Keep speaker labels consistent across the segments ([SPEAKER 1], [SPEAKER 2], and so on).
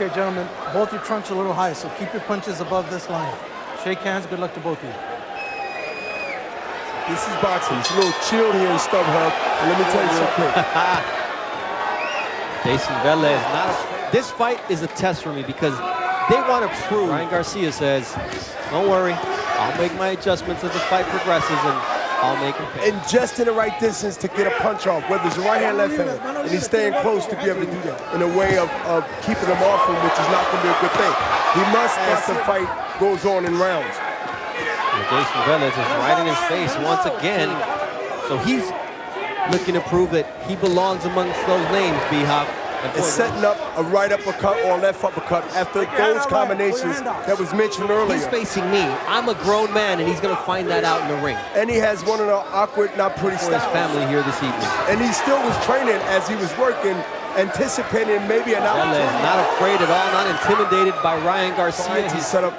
[SPEAKER 1] Okay, gentlemen, both your trunks are a little high, so keep your punches above this line. Shake hands. Good luck to both of you.
[SPEAKER 2] This is boxing. It's a little chilled here in StubHub. And let me tell you real quick.
[SPEAKER 3] Jayson Velez, this fight is a test for me because they want to prove. Ryan Garcia says, don't worry, I'll make my adjustments as the fight progresses and I'll make him pay.
[SPEAKER 2] And just in the right distance to get a punch off, whether it's a right hand, left hand, and he's staying close to be able to do that in a way of keeping him off him, which is not going to be a good thing. He must as the fight goes on in rounds.
[SPEAKER 3] Jayson Velez is right in his face once again. So he's looking to prove that he belongs amongst those names, B-Hop.
[SPEAKER 2] And setting up a right uppercut or a left uppercut after those combinations that was mentioned earlier.
[SPEAKER 3] He's facing me. I'm a grown man, and he's going to find that out in the ring.
[SPEAKER 2] And he has one of the awkward, not pretty
[SPEAKER 3] For his family here this evening.
[SPEAKER 2] And he still was training as he was working, anticipating maybe an opportunity.
[SPEAKER 3] Not afraid at all, not intimidated by Ryan Garcia.
[SPEAKER 2] He's set up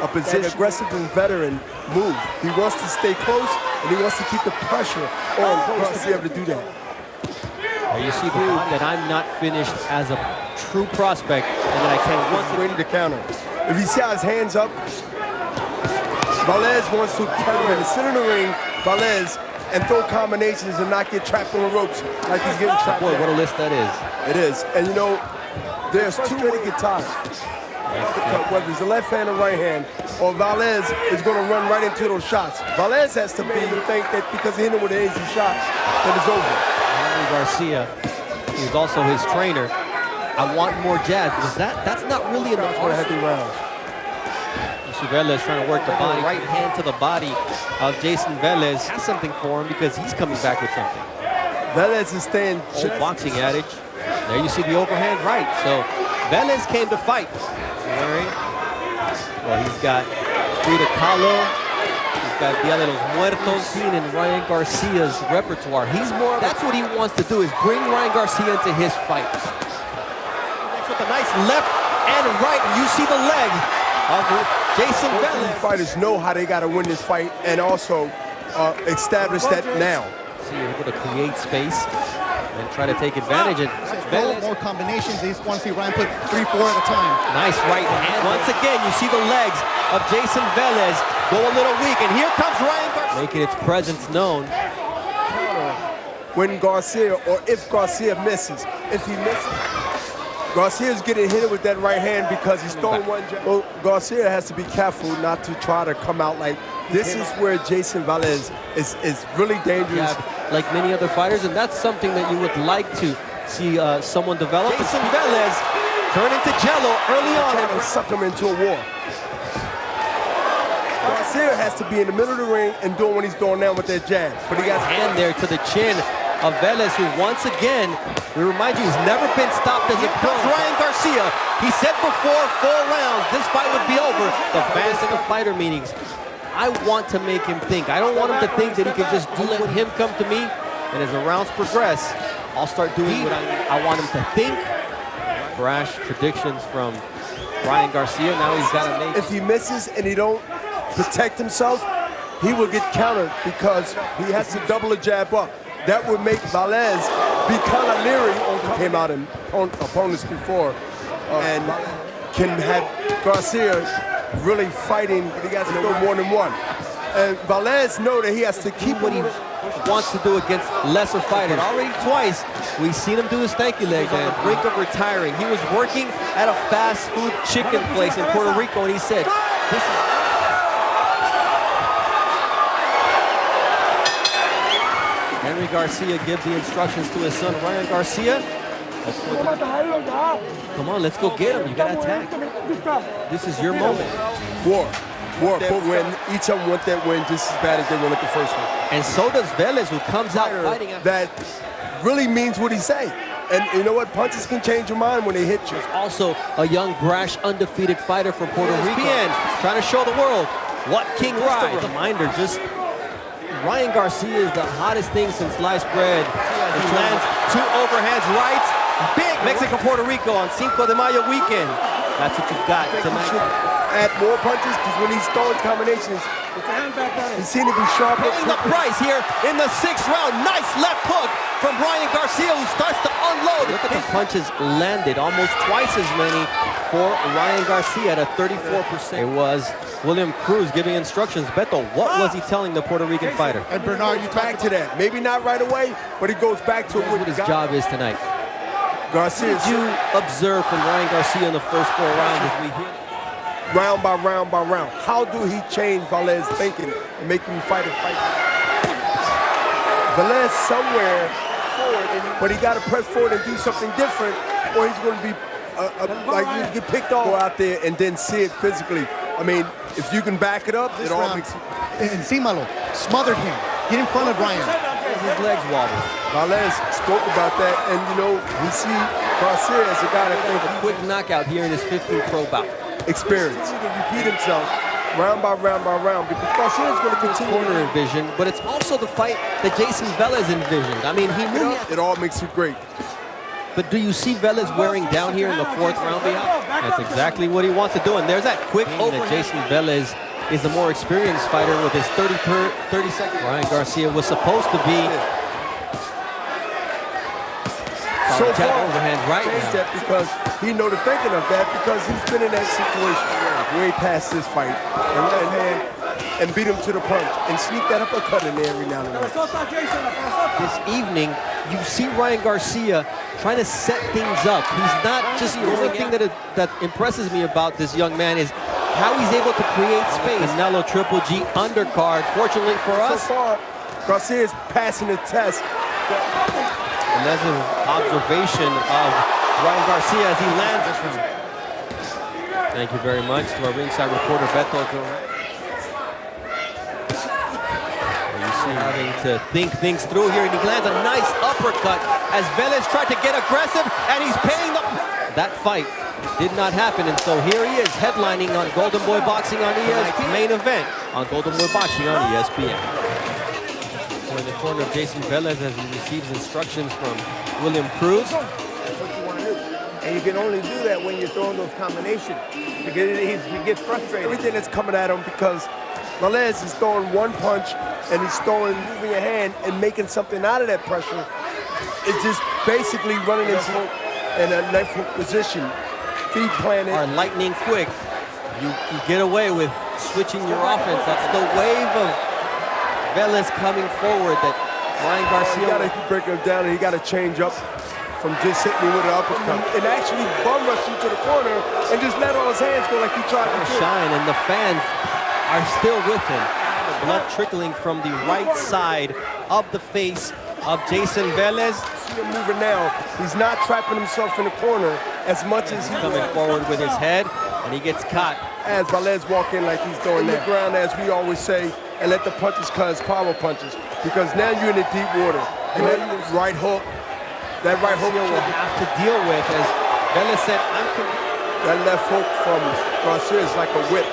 [SPEAKER 2] a position, aggressive and veteran move. He wants to stay close, and he wants to keep the pressure on close to be able to do that.
[SPEAKER 3] You see that I'm not finished as a true prospect and that I can't once
[SPEAKER 2] waiting to counter. If you see how his hands up, Velez wants to counter in the center of the ring, Velez, and throw combinations and not get trapped on the ropes like he's getting trapped.
[SPEAKER 3] Boy, what a list that is.
[SPEAKER 2] It is. And you know, there's two ways to get tired. Whether it's the left hand or right hand, or Velez is going to run right into those shots. Velez has to think that because he hit him with an easy shot, that it's over.
[SPEAKER 3] Garcia, who's also his trainer. I want more jabs because that's not really enough
[SPEAKER 2] for a heavy round.
[SPEAKER 3] Velez trying to work the body, right hand to the body of Jayson Velez. Has something for him because he's coming back with something.
[SPEAKER 2] Velez is staying
[SPEAKER 3] old boxing adage. There you see the overhand right. So Velez came to fight. Well, he's got Frida Kahlo. He's got Dia de los Muertos. Seen in Ryan Garcia's repertoire. He's more. That's what he wants to do, is bring Ryan Garcia into his fights. Next with a nice left and right. You see the leg of Jayson Velez.
[SPEAKER 2] Fighters know how they got to win this fight and also establish that now.
[SPEAKER 3] So you're able to create space and try to take advantage. And
[SPEAKER 4] Velez, more combinations. They just want to see Ryan put 3-4 at a time.
[SPEAKER 3] Nice right hand. Once again, you see the legs of Jayson Velez go a little weak, and here comes Ryan Garcia, making its presence known.
[SPEAKER 2] When Garcia, or if Garcia misses, if he misses, Garcia's getting hit with that right hand because he's throwing one jab. Well, Garcia has to be careful not to try to come out like this. Is where Jayson Velez is really dangerous.
[SPEAKER 3] Yeah, like many other fighters, and that's something that you would like to see someone develop. Jayson Velez turn into jello early on.
[SPEAKER 2] Trying to suck him into a war. Garcia has to be in the middle of the ring and doing what he's doing now with that jab. But he got
[SPEAKER 3] a hand there to the chin of Velez, who once again, we remind you, he's never been stopped as a pro. Ryan Garcia, he said before 4 rounds, this fight would be over. The fans in the fighter meetings, I want to make him think. I don't want him to think that he can just let him come to me, and as the rounds progress, I'll start doing what I want him to think. Brash predictions from Ryan Garcia. Now he's got to make.
[SPEAKER 2] If he misses and he don't protect himself, he will get countered because he has to double a jab up. That would make Velez be kind of leery on came out in opponents before and can have Garcia really fighting, but he got to go more than one. And Velez know that he has to keep
[SPEAKER 3] what he wants to do against lesser fighters. Already twice, we've seen him do his stanky legs on the brink of retiring. He was working at a fast food chicken place in Puerto Rico, and he said, this is... Henry Garcia gives the instructions to his son, Ryan Garcia. Come on, let's go get him. You got to attack. This is your moment.
[SPEAKER 2] War. But when each of them want that win just as bad as they wanted the first one.
[SPEAKER 3] And so does Velez, who comes out fighting.
[SPEAKER 2] That really means what he say. And you know what? Punches can change your mind when they hit you.
[SPEAKER 3] Also a young, brash, undefeated fighter from Puerto Rico. Trying to show the world what King rides. Reminder, just Ryan Garcia is the hottest thing since sliced bread. He lands 2 overhands rights. Big Mexico-Puerto Rico on Cinco de Mayo weekend. That's what you've got tonight.
[SPEAKER 2] Add more punches because when he's throwing combinations, he seems to be sharper.
[SPEAKER 3] Paying the price here in the 6th round. Nice left hook from from Ryan Garcia, who starts to unload. Look at the punches landed, almost twice as many for Ryan Garcia at a 34%. It was William Cruz giving instructions. Beto, what was he telling the Puerto Rican fighter?
[SPEAKER 2] And Bernard, you back to that. Maybe not right away, but he goes back to
[SPEAKER 3] What his job is tonight.
[SPEAKER 2] Garcia.
[SPEAKER 3] What did you observe from Ryan Garcia in the first 4 rounds as we hit?
[SPEAKER 2] Round by round by round. How do he change Velez thinking and make him fight? Velez somewhere forward, but he got to press forward and do something different, or he's going to be like you get picked off. Go out there and then see it physically. I mean, if you can back it up, it all makes sense.
[SPEAKER 4] Encímalo, smothered him. Get in front of Ryan.
[SPEAKER 3] His legs wobble.
[SPEAKER 2] Velez spoke about that, and you know, we see Garcia as a guy that thinks
[SPEAKER 3] A quick knockout here in his 15th pro bout.
[SPEAKER 2] experience. He can repeat himself round by round by round because Garcia's going to continue.
[SPEAKER 3] Corner envisioned, but it's also the fight that Jayson Velez envisioned. I mean, he knew
[SPEAKER 2] It all makes it great.
[SPEAKER 3] But do you see Velez wearing down here in the 4th round, Beha? That's exactly what he wants to do. And there's that quick that Jayson Velez is the more experienced fighter with his 30 seconds. Ryan Garcia was supposed to be
[SPEAKER 2] So far,
[SPEAKER 3] overhand right
[SPEAKER 2] changed
[SPEAKER 3] now.
[SPEAKER 2] that because he know the thinking of that because he's been in that situation way past this fight and left hand and beat him to the punch and sneak that uppercut in there every now and then.
[SPEAKER 3] This evening, you see Ryan Garcia trying to set things up. He's not just the only thing that impresses me about this young man is how he's able to create space. Canelo Triple G undercard, fortunately for us.
[SPEAKER 2] So far, Garcia is passing the test.
[SPEAKER 3] And that's an observation of Ryan Garcia as he lands. Thank you very much to our ringside reporter, Beto. You see having to think things through here, and he lands a nice uppercut as Velez tried to get aggressive, and he's paying the... That fight did not happen, and so here he is headlining on Golden Boy Boxing on ESPN. Main event on Golden Boy Boxing on ESPN. We're in the corner of Jayson Velez as he receives instructions from William Cruz.
[SPEAKER 2] That's what you want to do. And you can only do that when you're throwing those combinations because he gets frustrated. Everything that's coming at him because Velez is throwing one punch and he's moving a hand and making something out of that pressure. It's just basically running in a left hook position. Feet planted.
[SPEAKER 3] Are lightning quick. You can get away with switching your offense. That's the wave of Velez coming forward that Ryan Garcia...
[SPEAKER 2] You gotta break him down and he gotta change up from just hitting me with an uppercut and actually bum rush you to the corner and just let all his hands go like he tried to do.
[SPEAKER 3] Shine, and the fans are still with him. The blood trickling from the right side of the face of Jayson Velez.
[SPEAKER 2] See him moving now. He's not trapping himself in the corner as much as he's
[SPEAKER 3] coming forward with his head, and he gets caught.
[SPEAKER 2] As Velez walk in like he's doing that. Ground, as we always say, and let the punches cause power punches. Because now you're in the deep water. And that right hook, that right hook
[SPEAKER 3] will have to deal with, as Velez said,
[SPEAKER 2] that left hook from Garcia is like a whip.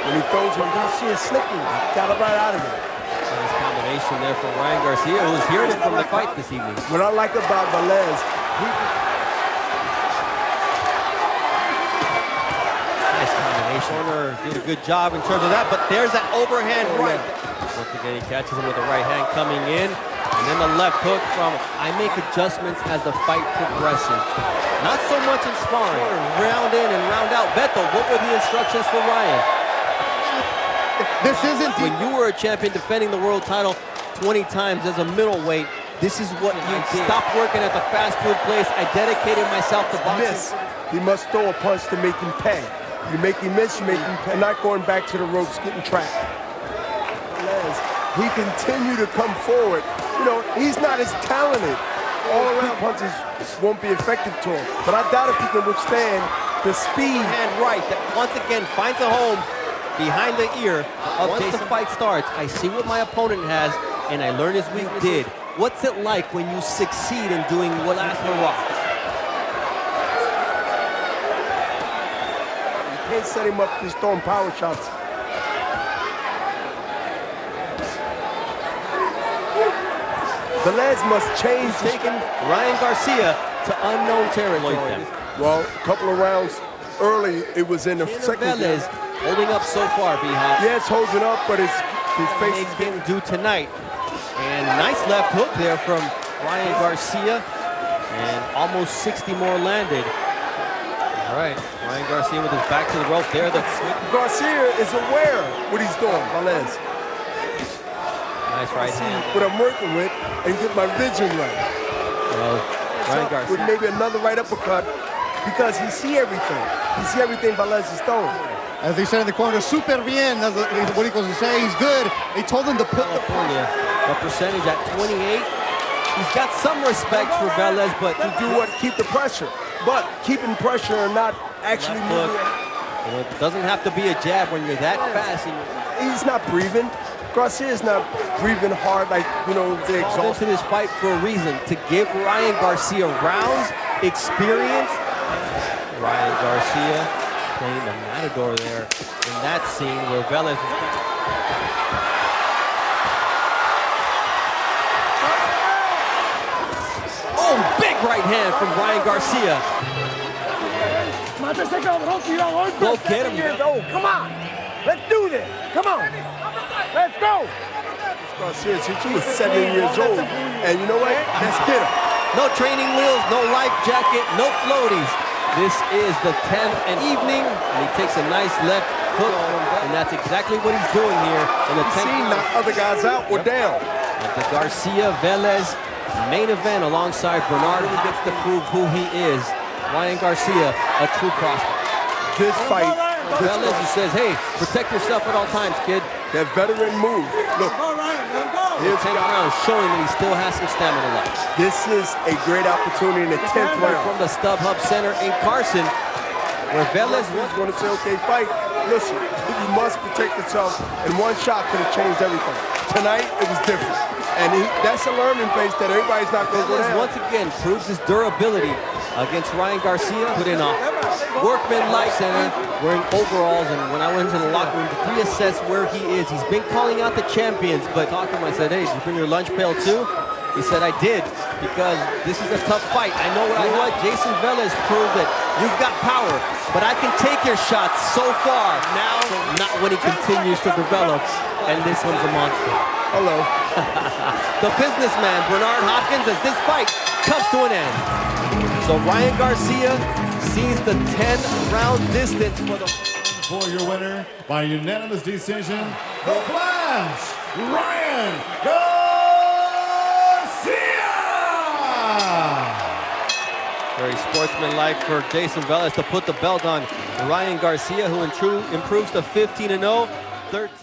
[SPEAKER 2] When he throws him, Garcia is slipping. Got it right out of it.
[SPEAKER 3] Nice combination there from Ryan Garcia, who's hearing it from the fight this evening.
[SPEAKER 2] What I like about Velez,
[SPEAKER 3] nice combination. Corner did a good job in terms of that, but there's that overhand right. Once again, he catches him with the right hand coming in, and then the left hook from, I make adjustments as the fight progresses. Not so much in sparring, round in and round out. Beto, what were the instructions for Ryan?
[SPEAKER 4] This isn't...
[SPEAKER 3] When you were a champion defending the world title 20 times as a middleweight, this is what you did. Stopped working at the fast food place. I dedicated myself to boxing.
[SPEAKER 2] He must throw a punch to make him pay. You make him miss, you make him pay. Not going back to the ropes, getting trapped. He continue to come forward. You know, he's not as talented. All around punches won't be effective to him. But I doubt if he can withstand the speed.
[SPEAKER 3] And right, that once again finds a home behind the ear. Once the fight starts, I see what my opponent has, and I learn his weakness. Did. What's it like when you succeed in doing what I rock?
[SPEAKER 2] You can't set him up just throwing power shots. Velez must change.
[SPEAKER 3] Taking Ryan Garcia to unknown territory.
[SPEAKER 2] Well, a couple of rounds early, it was in the second
[SPEAKER 3] Velez holding up so far, B-Hop.
[SPEAKER 2] Yeah, it's holding up, but his face
[SPEAKER 3] can do tonight. And nice left hook there from Ryan Garcia, and almost 60 more landed. All right, Ryan Garcia with his back to the rope there.
[SPEAKER 2] Garcia is aware what he's doing, Velez.
[SPEAKER 3] Nice right hand.
[SPEAKER 2] What I'm working with and get my vision right.
[SPEAKER 3] Well, Ryan Garcia.
[SPEAKER 2] With maybe another right uppercut because he see everything. He see everything Velez is throwing.
[SPEAKER 4] As they said in the corner, super bien. That's what he goes to say. He's good. They told him to put
[SPEAKER 3] California, the percentage at 28. He's got some respect for Velez, but
[SPEAKER 2] to do what? Keep the pressure. But keeping pressure and not actually moving.
[SPEAKER 3] You know, it doesn't have to be a jab when you're that fast.
[SPEAKER 2] He's not breathing. Garcia's not breathing hard like, you know, the exhaust.
[SPEAKER 3] Into this fight for a reason, to give Ryan Garcia rounds, experience. Ryan Garcia playing the matador there in that scene where Velez is. Oh, big right hand from Ryan Garcia. Go get him.
[SPEAKER 2] Come on. Let's do this. Come on. Let's go. Garcia, since he was 7 years old. And you know what? Let's get him.
[SPEAKER 3] No training wheels, no life jacket, no floaties. This is the 10th and evening, and he takes a nice left hook, and that's exactly what he's doing here in the 10th round.
[SPEAKER 2] Knock other guys out or down.
[SPEAKER 3] At the Garcia-Velez main event alongside Bernard, who gets to prove who he is. Ryan Garcia, a true prospect.
[SPEAKER 2] This fight,
[SPEAKER 3] Velez, who says, hey, protect yourself at all times, kid.
[SPEAKER 2] That veteran move. Look,
[SPEAKER 3] here's 10th round, showing that he still has some stamina left.
[SPEAKER 2] This is a great opportunity in the 10th round.
[SPEAKER 3] From the StubHub Center in Carson, where Velez
[SPEAKER 2] was going to say, okay, fight. Listen, you must protect yourself, and one shot could have changed everything. Tonight, it was different. And that's a learning phase that everybody's not going to go down.
[SPEAKER 3] Once again proves his durability against Ryan Garcia. Put in a workman-like center, wearing overalls, and when I went into the locker room to reassess where he is, he's been calling out the champions, but talking to him, I said, hey, did you bring your lunch pail too? He said, I did, because this is a tough fight. I know what Jayson Velez proved that you've got power, but I can take your shots so far. Now, not when he continues to develop, and this one's a monster.
[SPEAKER 2] Hello.
[SPEAKER 3] The businessman, Bernard Hopkins, as this fight comes to an end. So Ryan Garcia sees the 10-round distance
[SPEAKER 5] for your winner by unanimous decision, the Flash, Ryan Garcia!
[SPEAKER 3] Very sportsmanlike for Jayson Velez to put the belt on Ryan Garcia, who improves to 15-0, 13.